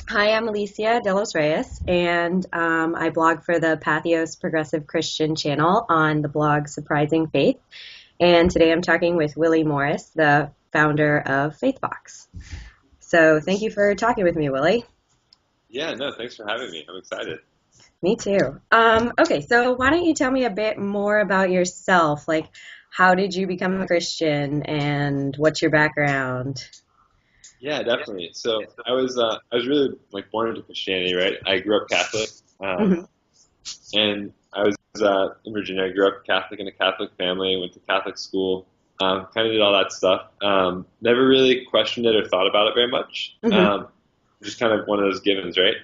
Hi, I'm Alicia De Los Reyes, and I blog for the Pathos Progressive Christian channel on the blog Surprising Faith. And today I'm talking with Willie Morris, the founder of Faithbox. So thank you for talking with me, Willie. Yeah, no, thanks for having me. I'm excited. Me too. Okay, so why don't you tell me a bit more about yourself? Like, how did you become a Christian, and what's your background? Yeah, definitely. So I was really like born into Christianity, right? I grew up Catholic, Hmm. and I was in Virginia. I grew up Catholic in a Catholic family. Went to Catholic school. Kind of did all that stuff. Never really questioned it or thought about it very much. Hmm. Just kind of one of those givens, right?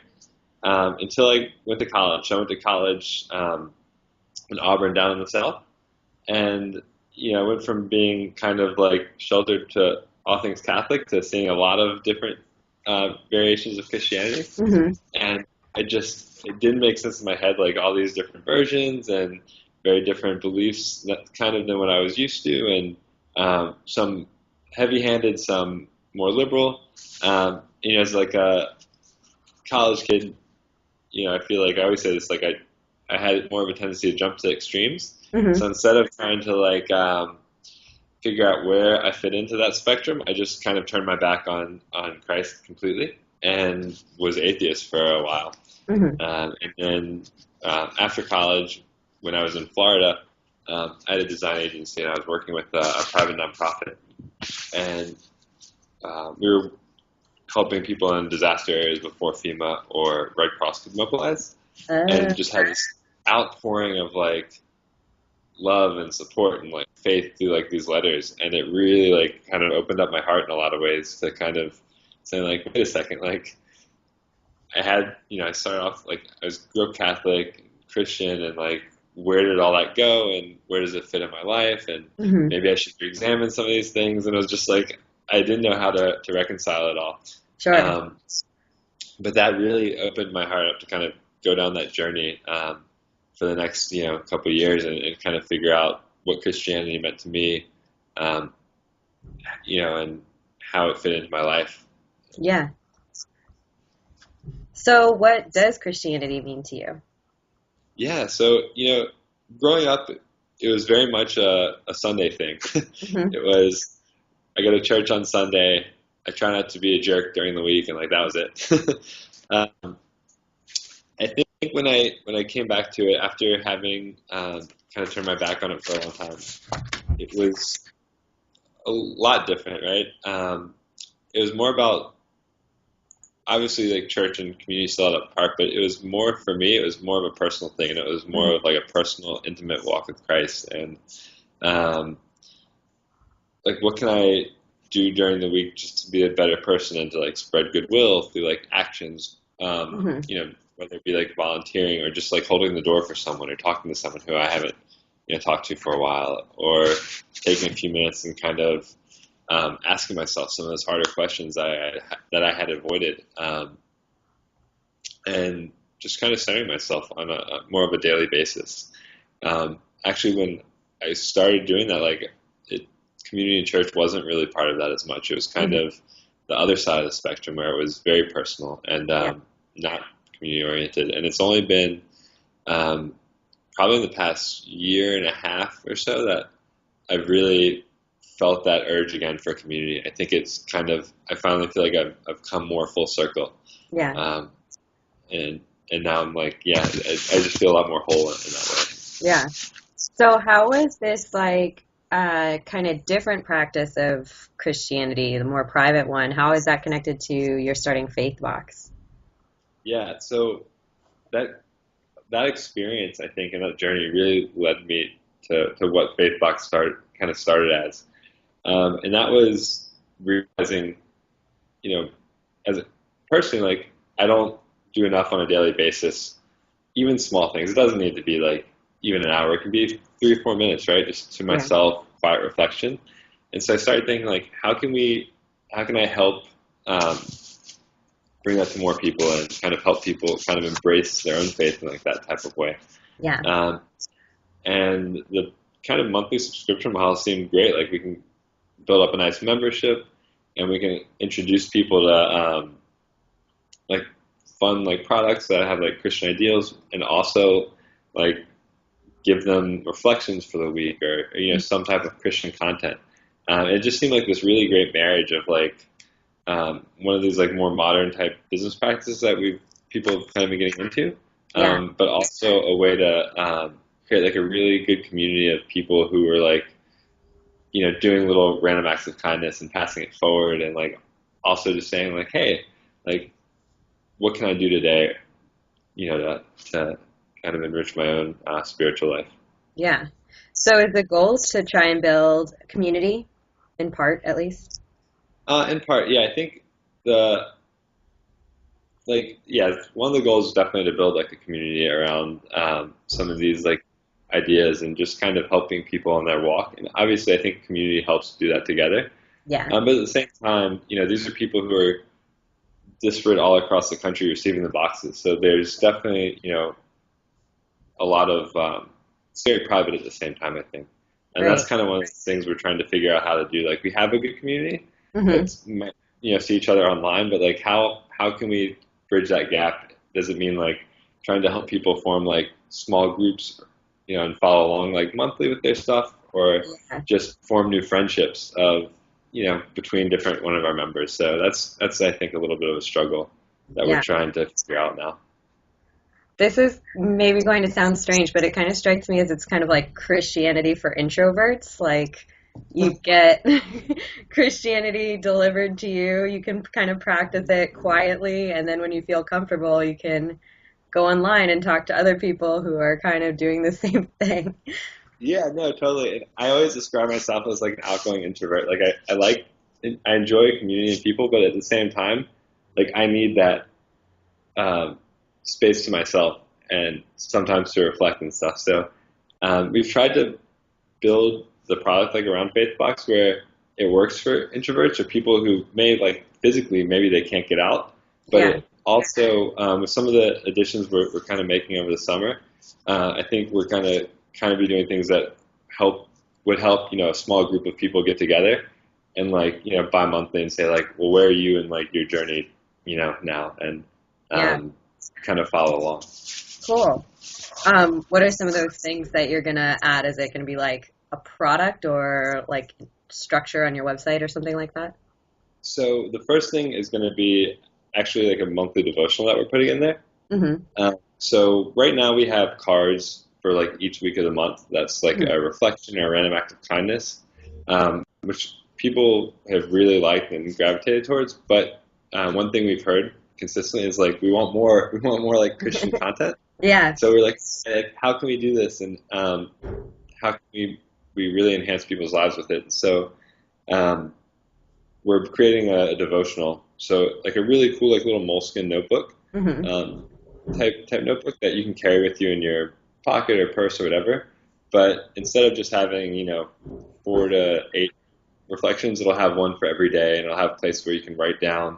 Until I went to college. So I went to college in Auburn, down in the South, and I went from being kind of like sheltered to all things Catholic to seeing a lot of different variations of Christianity, Hmm. and it didn't make sense in my head, like all these different versions and very different beliefs, that kind of than what I was used to, and some heavy-handed, some more liberal. As like a college kid, I feel like I always say this, like I had more of a tendency to jump to extremes. Hmm. So instead of trying to like figure out where I fit into that spectrum, I just kind of turned my back on Christ completely and was atheist for a while. Hmm. And then after college, when I was in Florida, I had a design agency and I was working with a private nonprofit, and we were helping people in disaster areas before FEMA or Red Cross could mobilize, and just had this outpouring of like love and support and like faith through like these letters, and it really like kind of opened up my heart in a lot of ways to kind of saying like, wait a second, like I started off like grew up Catholic, Christian, and like where did all that go and where does it fit in my life, and Hmm. maybe I should examine some of these things, and it was just like I didn't know how to reconcile it all. Sure. um, but that really opened my heart up to kind of go down that journey for the next couple of years, and kind of figure out what Christianity meant to me, um, and how it fit into my life. Yeah. So, what does Christianity mean to you? Yeah, so growing up, it was very much a Sunday thing. Hmm. It was, I go to church on Sunday. I try not to be a jerk during the week, and like that was it. um, I think when I came back to it after having kind of turned my back on it for a long time, it was a lot different, right? It was more about, obviously, like church and community still had a part, but it was more for me. It was more of a personal thing, and it was more Hmm. of like a personal, intimate walk with Christ. And um, like, what can I do during the week just to be a better person and to like spread goodwill through like actions? Hmm. Whether it be like volunteering or just like holding the door for someone or talking to someone who I haven't talked to for a while, or taking a few minutes and kind of asking myself some of those harder questions that I had avoided, and just kind of centering myself on a more of a daily basis. Actually, when I started doing that, like community and church wasn't really part of that as much. It was kind Hmm. of the other side of the spectrum where it was very personal and Yeah. not community oriented. And it's only been um, probably in the past year and a half or so that I've really felt that urge again for community. I think it's kind of, I finally feel like I've come more full circle. Yeah. Um, and, and now I'm like, yeah, I just feel a lot more whole in that Yeah. So, how was this like kind of different practice of Christianity, the more private one? How is that connected to your starting faith box? way. Yeah. So that, that experience, I think, and that journey really led me to what Faithbox kind of started as. And that was realizing, you know, as a personally, like I don't do enough on a daily basis, even small things. It doesn't need to be like even an hour. It can be 3 or 4 minutes, right? Just to Yeah. myself, quiet reflection. And so I started thinking like, how can I help um, bring that to more people and kind of help people kind of embrace their own faith in like that type of way. Yeah. Um, and the kind of monthly subscription model seemed great. Like we can build up a nice membership, and we can introduce people to like fun like products that have like Christian ideals, and also like give them reflections for the week, or some type of Christian content. It just seemed like this really great marriage of like one of these like more modern type business practices that people have kind of been getting into, but also a way to create like a really good community of people who are like doing little random acts of kindness and passing it forward, and like also just saying like, hey, like what can I do today, to kind of enrich my own spiritual life. Yeah. So is the goal to try and build a community, in part at least? In part, yeah. I think one of the goals is definitely to build like a community around some of these like ideas, and just kind of helping people on their walk. And obviously, I think community helps do that together. Yeah. But at the same time, these are people who are disparate all across the country receiving the boxes. So there's definitely, a lot of, it's very private at the same time, I think. And that's kind of one of the things we're trying to figure out how to do. Like, we have a good community that's, see each other online, but like how can we bridge that gap? Does it mean like trying to help people form like small groups, and follow along like monthly with their stuff, or just form new friendships of, between one of our members? So that's I think a little bit of a struggle that we're trying to figure out now. This is maybe going to sound strange, but it kind of strikes me as it's kind of like Christianity for introverts. Like, you get Christianity delivered to you. You can kind of practice it quietly, and then when you feel comfortable, you can go online and talk to other people who are kind of doing the same thing. Yeah, no, totally. I always describe myself as like an outgoing introvert. Like I enjoy community and people, but at the same time, like I need that space to myself and sometimes to reflect and stuff. So we've tried to build the product like around Faithbox, where it works for introverts or people who may like physically maybe they can't get out, but it also with some of the additions we're kind of making over the summer, I think we're kind of be doing things that would help a small group of people get together and like bi-monthly and say like, well, where are you in like your journey now, and kind of follow along. Cool. What are some of those things that you're gonna add? Is it gonna be like a product or like structure on your website or something like that? So the first thing is going to be actually like a monthly devotional that we're putting in there. So right now we have cards for like each week of the month. That's like a reflection or a random act of kindness, which people have really liked and gravitated towards. But one thing we've heard consistently is like we want more like Christian content. Yeah. So we're like, how can we do this, and how can we really enhance people's lives with it? So we're creating a devotional. So like a really cool like little moleskin notebook type notebook that you can carry with you in your pocket or purse or whatever. But instead of just having 4 to 8 reflections, it'll have one for every day, and it'll have a place where you can write down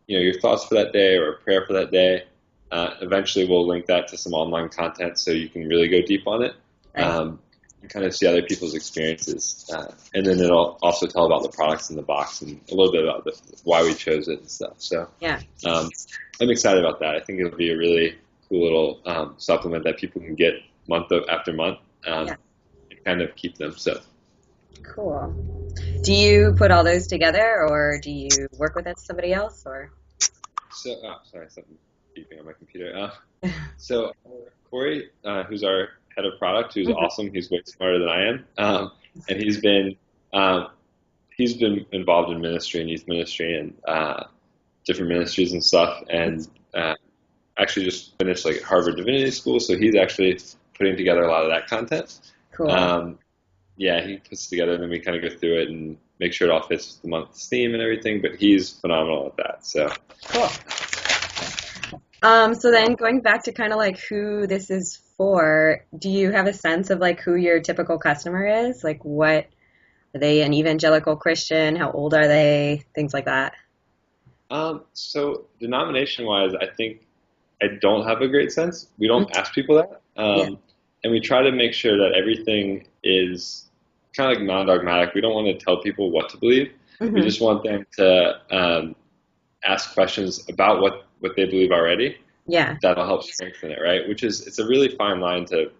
your thoughts for that day or a prayer for that day. Eventually we'll link that to some online content so you can really go deep on it. And kind of see other people's experiences, and then it'll also tell about the products in the box and a little bit about why we chose it and stuff. So I'm excited about that. I think it'll be a really cool little supplement that people can get month after month and kind of keep them. So cool. Do you put all those together, or do you work with somebody else, or? So sorry, something beeping on my computer. So Corey, who's our head of product, who's awesome. He's way smarter than I am, and he's been involved in ministry and youth ministry and different ministries and stuff, and actually just finished like Harvard Divinity School. So he's actually putting together a lot of that content. Cool. He puts it together, and then we kind of go through it and make sure it all fits with the month's theme and everything. But he's phenomenal at that. So cool. So then going back to kind of like who this is for, do you have a sense of like who your typical customer is? Like, what are they, an evangelical Christian? How old are they? Things like that. So denomination wise, I think I don't have a great sense. We don't ask people that. And we try to make sure that everything is kind of like non-dogmatic. We don't want to tell people what to believe. We just want them to ask questions about what they believe already. Yeah. That'll help strengthen it, right? It's a really fine line to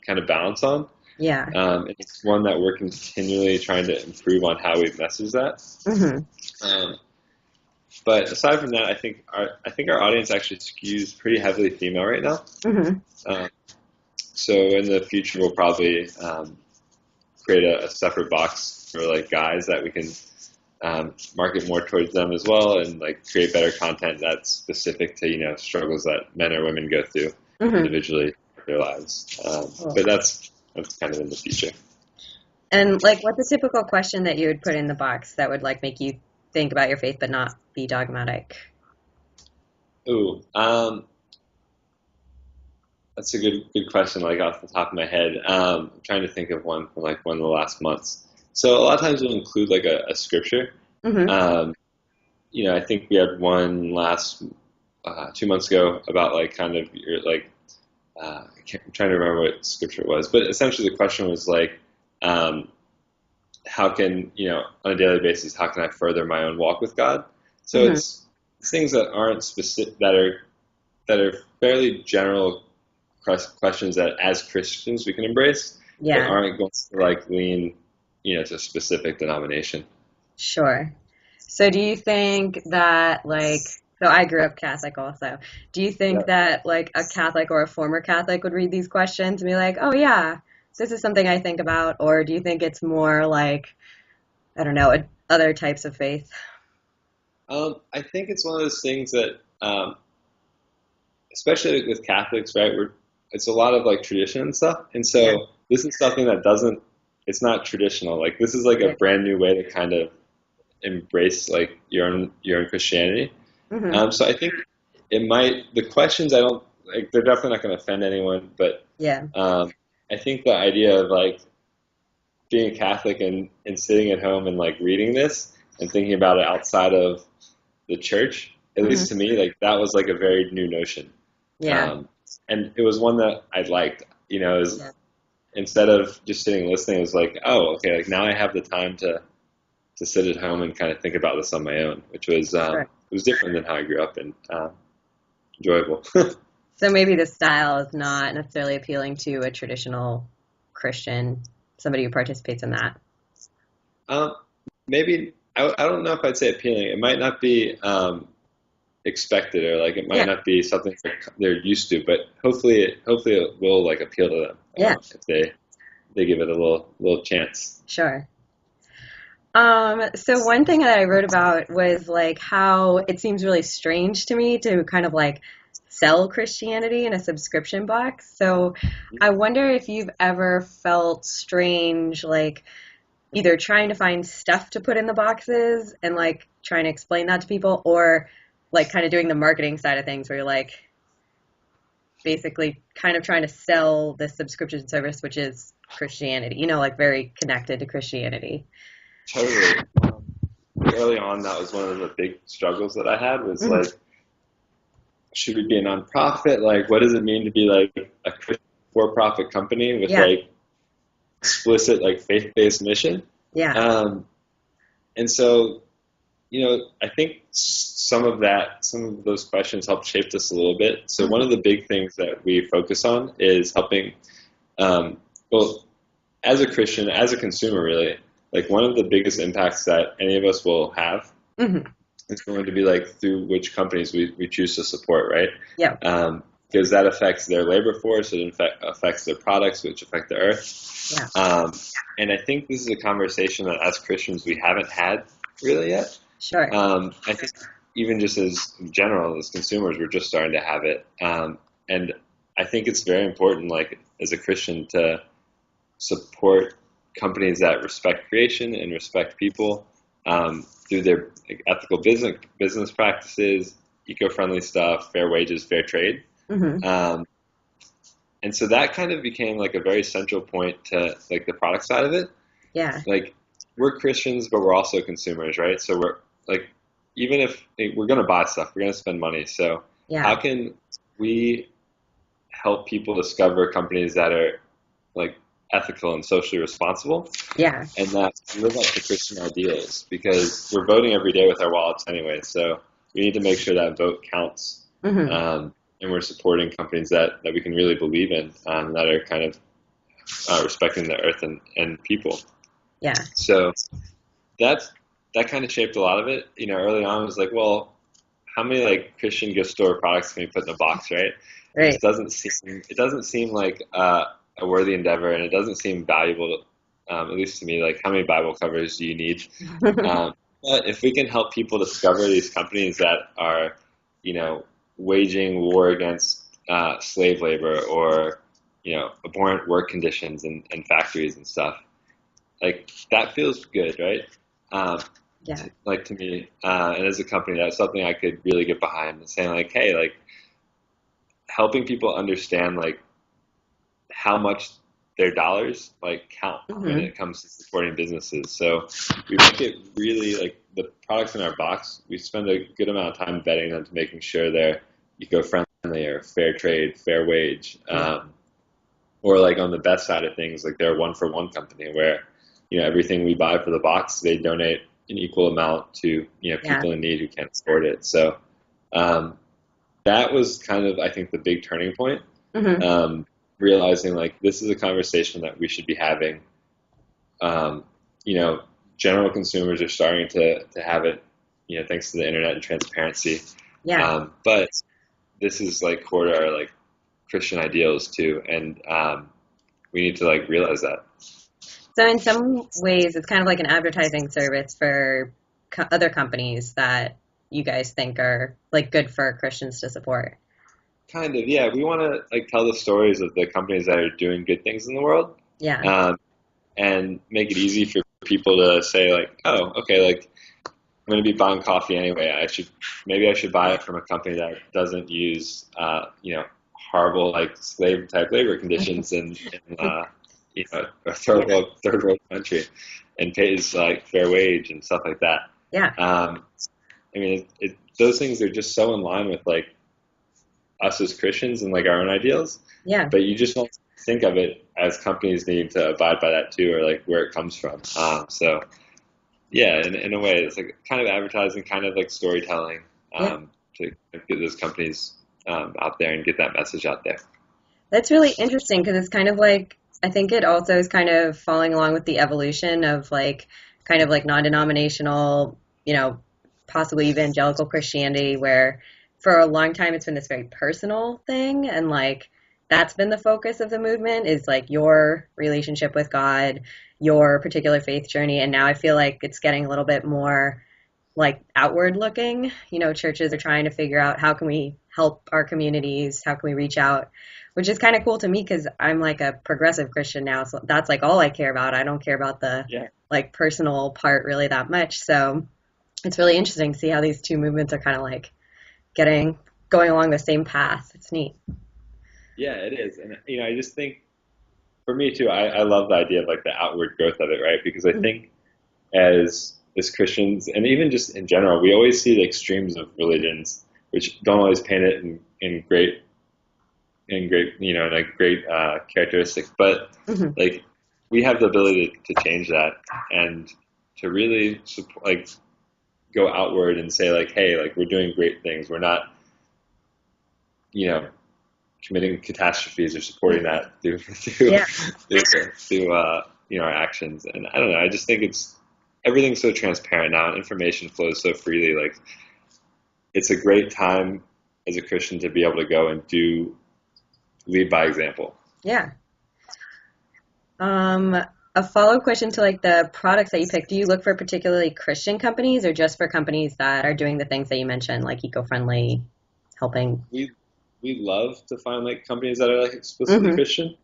kind of balance on. Yeah. And it's one that we're continually trying to improve on how we message that. Mm-hmm. But aside from that, I think our audience actually skews pretty heavily female right now. Mm-hmm. So in the future, we'll probably create a separate box for like guys that we can market more towards them as well, and like create better content that's specific to struggles that men or women go through individually in their lives. Cool. But that's kind of in the future. And like, what's a typical question that you would put in the box that would like make you think about your faith but not be dogmatic? Ooh, that's a good question. Like off the top of my head, I'm trying to think of one from like one of the last months. So a lot of times we'll include like a scripture. Mm-hmm. I think we had one last 2 months ago about like kind of your like I'm trying to remember what scripture it was, but essentially the question was like, how can on a daily basis, how can I further my own walk with God? So it's things that aren't specific, that are fairly general questions that as Christians we can embrace, but aren't going to like lean to a specific denomination. Sure. So do you think that like, so I grew up Catholic also. Do you think that like a Catholic or a former Catholic would read these questions and be like, oh yeah, this is something I think about? Or do you think it's more like, I don't know, other types of faith? I think it's one of those things that, especially with Catholics, right, it's a lot of like tradition and stuff. And so this is something that it's not traditional. Like this is like a brand new way to kind of embrace like your own Christianity. So I think the questions, I don't like, they're definitely not going to offend anyone, but I think the idea of like being a Catholic and sitting at home and like reading this and thinking about it outside of the church, at least to me, like that was like a very new notion. And it was one that I liked, instead of just sitting and listening, it was like, oh, okay, like now I have the time to sit at home and kind of think about this on my own, which was it was different than how I grew up and enjoyable. So maybe the style is not necessarily appealing to a traditional Christian, somebody who participates in that. Maybe I don't know if I'd say appealing. It might not be expected, or like it might not be something they're used to, but hopefully it will like appeal to them. If they give it a little chance. Sure. So one thing that I wrote about was like how it seems really strange to me to kind of like sell Christianity in a subscription box. So I wonder if you've ever felt strange, like either trying to find stuff to put in the boxes and like trying to explain that to people, or like kind of doing the marketing side of things where you're like basically kind of trying to sell this subscription service, which is Christianity, like very connected to Christianity. Totally. Early on, that was one of the big struggles that I had was like, should we be a nonprofit? Like, what does it mean to be like a for-profit company with like explicit like faith-based mission? And so, I think some of those questions helped shape us a little bit. So one of the big things that we focus on is helping, as a Christian, as a consumer, really, like one of the biggest impacts that any of us will have is going to be like through which companies we choose to support, right? Because that affects their labor force, it affects their products, which affect the earth. And I think this is a conversation that as Christians we haven't had really yet. Sure. I think even just as general as consumers, we're just starting to have it. And I think it's very important, like as a Christian, to support companies that respect creation and respect people through their ethical business practices, eco-friendly stuff, fair wages, fair trade. And so that kind of became like a very central point to like the product side of it. Like we're Christians, but we're also consumers, right? So we're like, even if we're going to buy stuff, we're going to spend money. So how can we help people discover companies that are like ethical and socially responsible, and that live up to Christian ideals? Because we're voting every day with our wallets anyway. So we need to make sure that vote counts. And we're supporting companies that we can really believe in, that are kind of respecting the earth and people. Yeah. So that kind of shaped a lot of it. Early on, it was like, well, how many like Christian gift store products can we put in a box, right? Right. It doesn't seem like a worthy endeavor, and it doesn't seem valuable, at least to me. Like, how many Bible covers do you need? But if we can help people discover these companies that are, waging war against slave labor, or abhorrent work conditions in factories and stuff, like, that feels good, right? Yeah. Like, to me, and as a company, that's something I could really get behind, saying like, hey, like, helping people understand like how much their dollars like count when it comes to supporting businesses. So we make it really, like, the products in our box, we spend a good amount of time vetting them to making sure they're eco-friendly or fair trade, fair wage, or like on the best side of things, like they're a one-for-one company where everything we buy for the box, they donate an equal amount to people in need who can't afford it. So that was kind of, I think, the big turning point. Realizing like this is a conversation that we should be having. General consumers are starting to have it, thanks to the internet and transparency. Yeah. But this is like core to our like Christian ideals too, and we need to like realize that. So in some ways, it's kind of like an advertising service for other companies that you guys think are like good for Christians to support. Kind of, yeah. We want to like tell the stories of the companies that are doing good things in the world. Yeah. And make it easy for people to say like, oh, okay, like I'm going to be buying coffee anyway. I should buy it from a company that doesn't use, horrible like slave type labor conditions in a third world country, and pays like fair wage and stuff like that. Yeah. I mean, those things are just so in line with like us as Christians and like our own ideals. Yeah. But you just don't think of it as companies need to abide by that too, or like where it comes from. So yeah, in a way, it's like kind of advertising, kind of like storytelling, to get those companies out there and get that message out there. That's really interesting because it's kind of like, I think it also is kind of following along with the evolution of like kind of like non-denominational, possibly evangelical Christianity, where for a long time it's been this very personal thing, and like that's been the focus of the movement, is like your relationship with God, your particular faith journey. And now I feel like it's getting a little bit more like outward looking. Churches are trying to figure out how can we help our communities, how can we reach out, which is kind of cool to me because I'm like a progressive Christian now, so that's like all I care about. I don't care about the like personal part really that much. So it's really interesting to see how these two movements are kind of like going along the same path. It's neat. Yeah, it is. And I just think for me too, I love the idea of like the outward growth of it, right? Because I think as Christians, and even just in general, we always see the extremes of religions, which don't always paint it in great characteristics. But like we have the ability to change that and to really support, like go outward and say like, hey, like we're doing great things. We're not, committing catastrophes or supporting that through our actions. And I don't know, I just think everything's so transparent now, and information flows so freely. Like it's a great time as a Christian to be able to go and lead by example. Yeah. A follow-up question to like the products that you pick. Do you look for particularly Christian companies or just for companies that are doing the things that you mentioned, like eco-friendly, helping? We love to find like companies that are like explicitly Christian,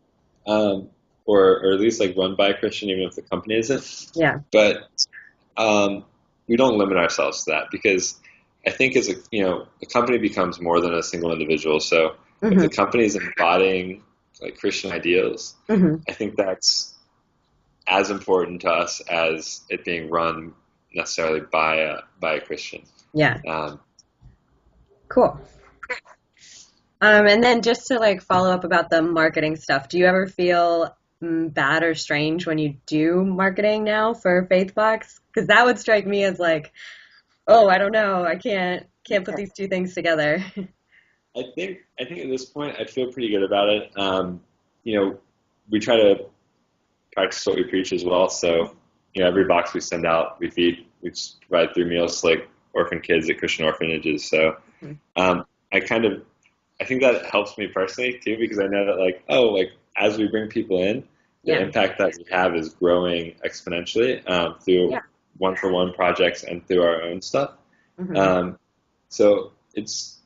or at least like run by a Christian, even if the company isn't. Yeah. But we don't limit ourselves to that, because I think as a company becomes more than a single individual. So if the company is embodying like Christian ideals, I think that's as important to us as it being run necessarily by a Christian. Yeah. Cool. And then just to like follow up about the marketing stuff, do you ever feel bad or strange when you do marketing now for Faithbox? Because that would strike me as like, oh, I don't know, I can't Can't put these two things together. I think at this point I feel pretty good about it. We try to practice what we preach as well. So, every box we send out, we feed. We just provide 3 meals to like orphan kids at Christian orphanages. So, I think that helps me personally too, because I know that as we bring people in, the impact that we have is growing exponentially through one-for-one projects and through our own stuff. So it's,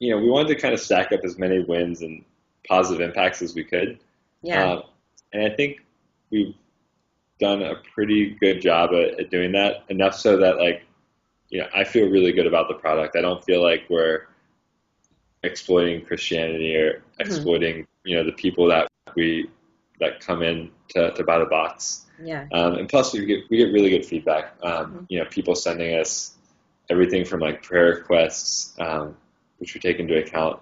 we wanted to kind of stack up as many wins and positive impacts as we could. And I think we've done a pretty good job at doing that, enough so that I feel really good about the product. I don't feel like we're exploiting Christianity or exploiting, the people that come in to buy the box. And plus we get really good feedback. People sending us everything from like prayer requests, which we take into account,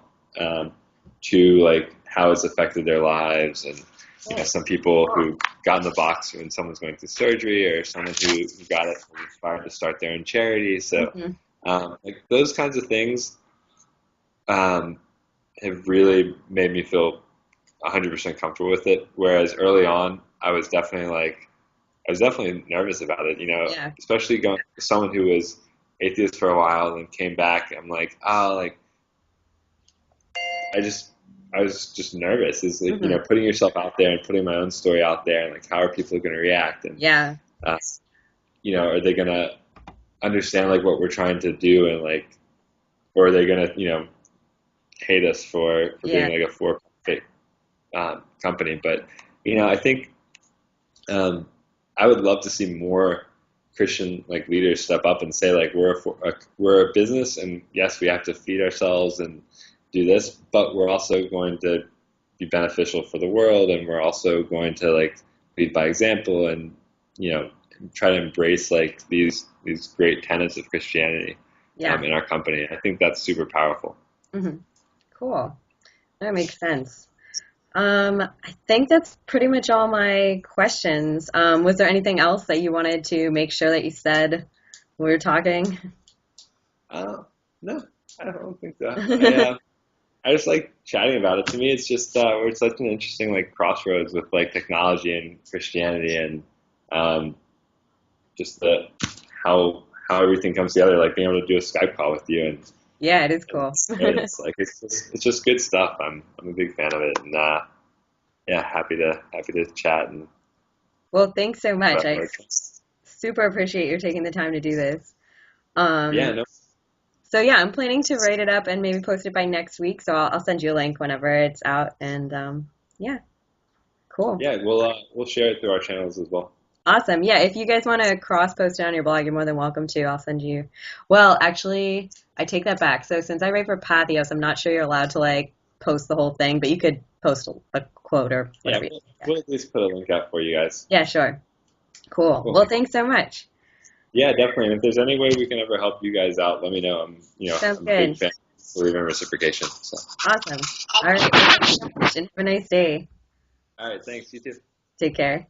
to how it's affected their lives, and some people who got in the box when someone's going through surgery, or someone who got it and inspired to start their own charity. So those kinds of things have really made me feel 100% comfortable with it. Whereas early on, I was definitely nervous about it, especially going to someone who was atheist for a while and came back. I'm like, I was just nervous. Is putting yourself out there and putting my own story out there, and how are people going to react? And are they going to understand what we're trying to do, and or are they going to hate us for being a for-profit company? But I think I would love to see more Christian leaders step up and say we're a business, and yes, we have to feed ourselves and do this, but we're also going to be beneficial for the world, and we're also going to lead by example, and try to embrace these great tenets of Christianity in our company. I think that's super powerful. Cool. That makes sense. I think that's pretty much all my questions. Was there anything else that you wanted to make sure that you said when we were talking? No, I don't think so. I just like chatting about it. To me, it's just we're such an interesting crossroads with technology and Christianity, and just how everything comes together. Being able to do a Skype call with you, and it is cool. It's just good stuff. I'm a big fan of it, and happy to chat. And well, thanks so much. I super appreciate you taking the time to do this. No. So I'm planning to write it up and maybe post it by next week. So I'll send you a link whenever it's out. And cool. Yeah, we'll share it through our channels as well. Awesome. Yeah, if you guys want to cross post it on your blog, you're more than welcome to. I'll send you. Well, actually, I take that back. So since I write for Pathos, I'm not sure you're allowed to post the whole thing, but you could post a quote or whatever. We'll at least put a link out for you guys. Yeah, sure. Cool. Well, thanks so much. Yeah, definitely. And if there's any way we can ever help you guys out, let me know. I'm a big fan. Believe in reciprocation. So. Awesome. All right. Thank you so much, and have a nice day. All right. Thanks. You too. Take care.